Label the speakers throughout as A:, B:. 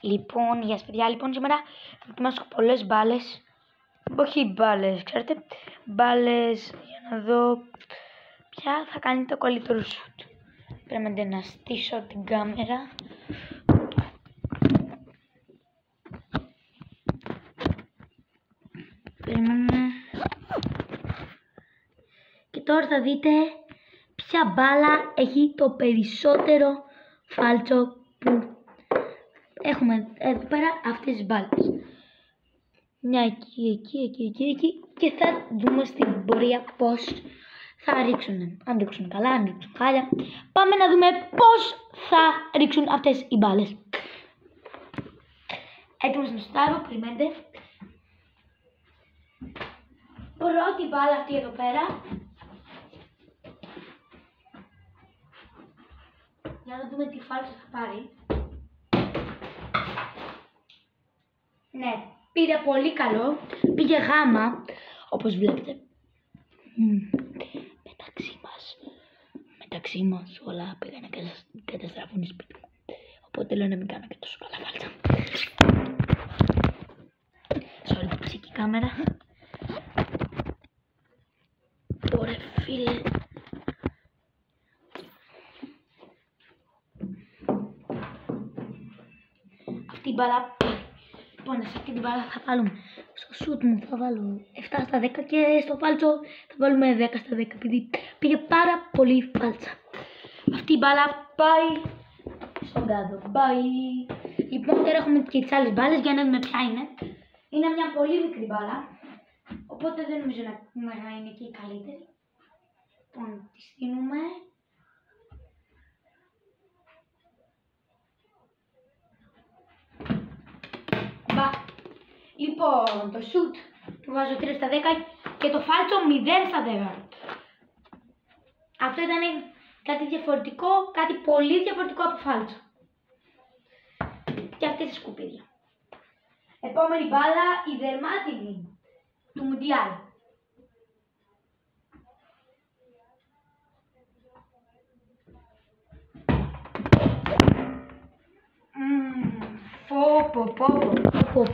A: Λοιπόν, γεια σας παιδιά, λοιπόν σήμερα θα ετοιμάσω πολλές μπάλες. Όχι μπάλες, ξέρετε, μπάλες για να δω ποια θα κάνει το καλύτερο σουτ. Πρέπει να στήσω την κάμερα. Περιμένουμε. Και τώρα θα δείτε ποια μπάλα έχει το περισσότερο φάλτσο που έχουμε εδώ πέρα, αυτές τις μπάλες. Μια εκεί, και θα δούμε στην πορεία πώς θα ρίξουν. Αν ρίξουν καλά, αν ρίξουν χάλια. Πάμε να δούμε πώς θα ρίξουν αυτές οι μπάλες. Έτοιμος να στάρω, περιμένετε. Πρώτη μπάλα αυτή εδώ πέρα. Για να δούμε τι φάλτσο θα πάρει. Ναι, πήρε πολύ καλό. Πήγε γάμα, όπως βλέπετε. Μεταξύ μας όλα πήγανε και καταστραφούν σπίτι μου. Οπότε λέω να μην κάνω και τόσο καλά φάλτσα. Sorry που ψήκει η κάμερα. Ωραία φίλε. Αυτή η μπάλα. Λοιπόν, σε αυτή την μπάλα θα βάλουμε. Στο σουτ μου θα βάλω 7 στα 10 και στο φάλτσο θα βάλουμε 10 στα 10 επειδή πήγε πάρα πολύ φάλτσα. Αυτή η μπάλα πάει στον κάδο. Bye. Λοιπόν, τώρα έχουμε και τις άλλες μπάλες για να δούμε ποια είναι. Είναι μια πολύ μικρή μπάλα, οπότε δεν νομίζω να είναι και η καλύτερη. Λοιπόν, τη στείνουμε. Λοιπόν, το σουτ του βάζω 3 στα 10 και το φάλτσο 0 στα 10. Αυτό ήταν κάτι διαφορετικό, κάτι πολύ διαφορετικό από φάλτσο. Και αυτές τις σκουπίδια. Επόμενη μπάλα, η δερμάτινη του Μουντιάλ.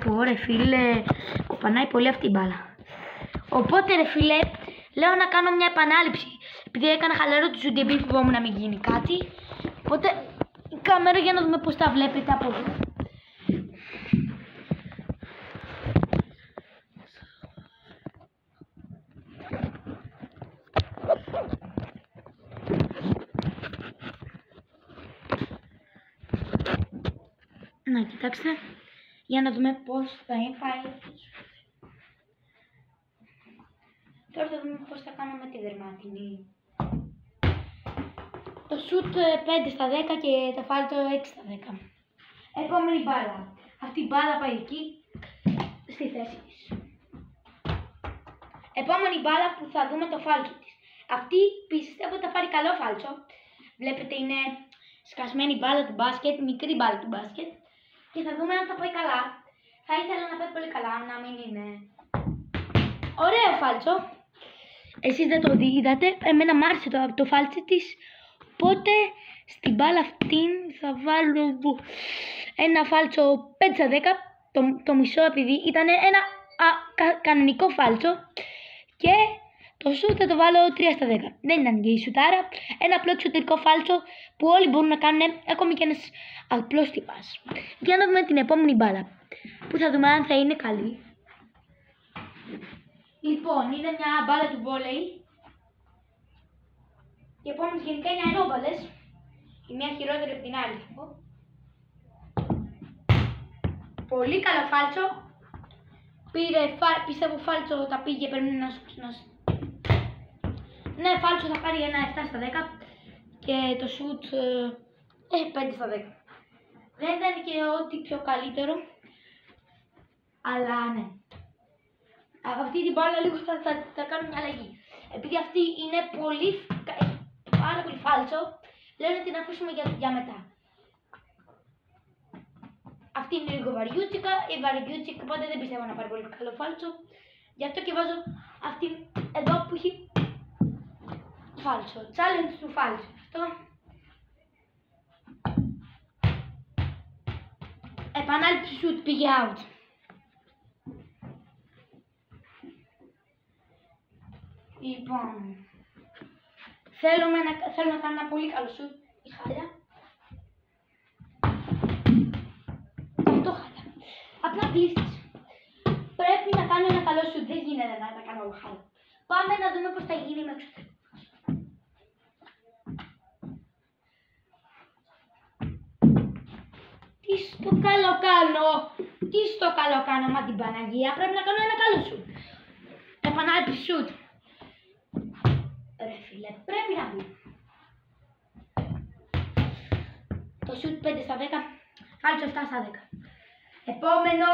A: Πω ρε φίλε, κοπανάει πολύ αυτή η μπάλα. Οπότε ρε φίλε, λέω να κάνω μια επανάληψη. Επειδή έκανα χαλαρό του σουτ, επειδή φοβόμουν να μην γίνει κάτι. Οπότε η κάμερα για να δούμε πώς τα βλέπετε από εδώ. Να κοιτάξτε, για να δούμε πώς θα πάει. Τώρα θα δούμε πώς θα κάνουμε τη δερμάτινη. Το σουτ 5 στα 10 και το φάλτσο 6 στα 10. Επόμενη μπάλα. Αυτή η μπάλα πάει εκεί, στη θέση της. Επόμενη μπάλα που θα δούμε το φάλτσο της. Αυτή πιστεύω ότι θα πάρει καλό φάλτσο. Βλέπετε είναι σκασμένη μπάλα του μπάσκετ, μικρή μπάλα του μπάσκετ. Και θα δούμε αν θα πάει καλά. Θα ήθελα να πάει πολύ καλά, να μην είναι ωραίο φάλτσο. Εσείς δεν το είδατε, εμένα μ' άρεσε το φάλτσο της. Οπότε στην μπάλα αυτήν θα βάλω ένα φάλτσο 5 στα 10. Το μισό επειδή ήταν ένα κανονικό φάλτσο. Και το σουτ θα το βάλω 3 στα 10. Δεν ήταν και η σουτάρα. Ένα απλό εξωτερικό φάλτσο που όλοι μπορούν να κάνουν, ακόμη και ένας απλός τυπάς. Για να δούμε την επόμενη μπάλα, που θα δούμε αν θα είναι καλή. Λοιπόν, είναι μια μπάλα του βόλεϊ. Οι επόμενες γενικά είναι αερόμπαλες. Η μία χειρότερη από την άλλη. Πολύ καλό φάλτσο. Πιστεύω φάλτσο τα πήγε, πρέπει να ναι, φάλτσο θα πάρει ένα 7 στα 10 και το σουτ 5 στα 10. Δεν ήταν και ό,τι πιο καλύτερο, αλλά ναι. Αυτή την μπάλα λίγο θα κάνω μια αλλαγή. Επειδή αυτή είναι πάρα πολύ φάλτσο, λέω να την αφήσουμε για μετά. Αυτή είναι λίγο βαριούτσικα, η βαριούτσικα, οπότε δεν πιστεύω να πάρει πολύ καλό φάλτσο. Γι' αυτό και βάζω αυτή εδώ που έχει φάλτσο. Challenge του φάλτσο. Αυτό. Επανάληψη σουτ, πήγε out. Λοιπόν, θέλουμε να κάνουμε ένα πολύ καλό σουτ. Η χάλια. Αυτό χάλια. Απλά πλήστησε. Πρέπει να κάνω ένα καλό σουτ. Δεν γίνεται να τα κάνω όλα χάλια. Πάμε να δούμε πώς θα γίνει με εξωτερικό. Τι στο καλό κάνω, μα την Παναγία. Πρέπει να κάνω ένα καλό σουτ. Επανάληψη σουτ. Ρε φίλε, πρέπει να μπει. Το σουτ 5 στα 10, φάλτσο 7 στα 10. Επόμενο,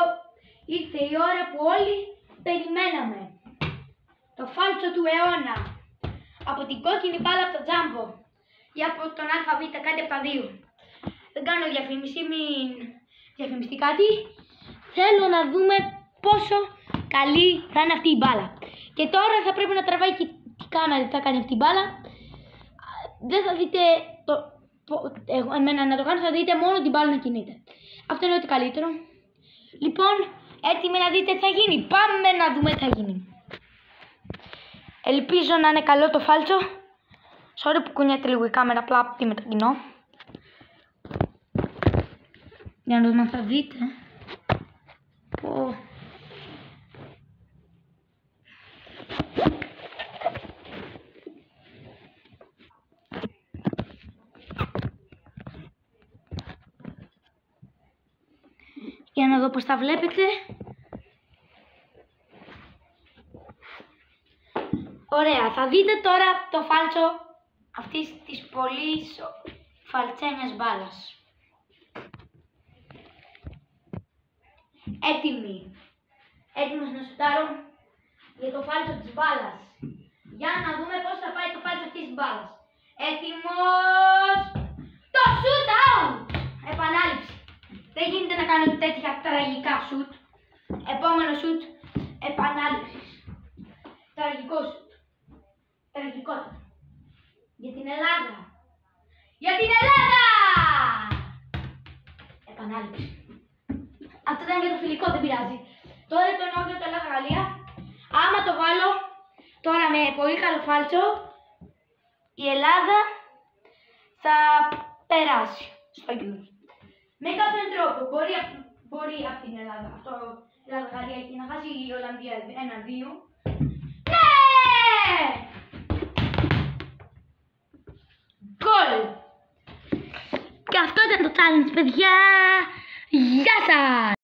A: ήρθε η ώρα που όλοι περιμέναμε. Το φάλτσο του αιώνα. Από την κόκκινη μπάλα από το τζάμπο. Ή από τον ΑΒ, κάτι από τα δύο. Δεν κάνω διαφήμιση, μην διαφημιστεί κάτι. Θέλω να δούμε πόσο καλή θα είναι αυτή η μπάλα. Και τώρα θα πρέπει να τραβάει και τι κάμερα θα κάνει αυτή η μπάλα. Δεν θα δείτε εμένα να το κάνω, θα δείτε μόνο την μπάλα να κινείται. Αυτό είναι ό,τι καλύτερο. Λοιπόν, έτοιμοι να δείτε τι θα γίνει. Πάμε να δούμε τι θα γίνει. Ελπίζω να είναι καλό το φάλτσο. Sorry που κουνιέται λίγο η κάμερα, απλά τη μετακινώ. Για να δούμε αν θα δείτε. Για να δω πώς τα βλέπετε. Ωραία, θα δείτε τώρα το φάλτσο αυτής της πολύ φαλτσένιας μπάλας. Έτοιμος να σουτάρω για το φάλτσο της μπάλας. Για να δούμε πώς θα πάει το φάλτσο αυτής της μπάλας. Έτοιμος! Το shoot out! Επανάληψη. Δεν γίνεται να κάνω τέτοια τραγικά σουτ. Επόμενο σουτ, επανάληψη. Τραγικό σουτ. Τραγικότητα. Για την Ελλάδα. Για την Ελλάδα! Επανάληψη. Αυτό ήταν για το φιλικό, δεν πειράζει. Τώρα το εννοώ για το Ελλάδα-Γαλλία. Άμα το βάλω τώρα με πολύ καλό φάλτσο, η Ελλάδα θα περάσει στο Euro. Με κάποιον τρόπο. Μπορεί από την Ελλάδα. Αυτό η Ελλάδα-Γαλλία και να χάσει η Ολλανδία 1-2. Ναι! Γκολ! Και αυτό ήταν το challenge, παιδιά. Γεια σας!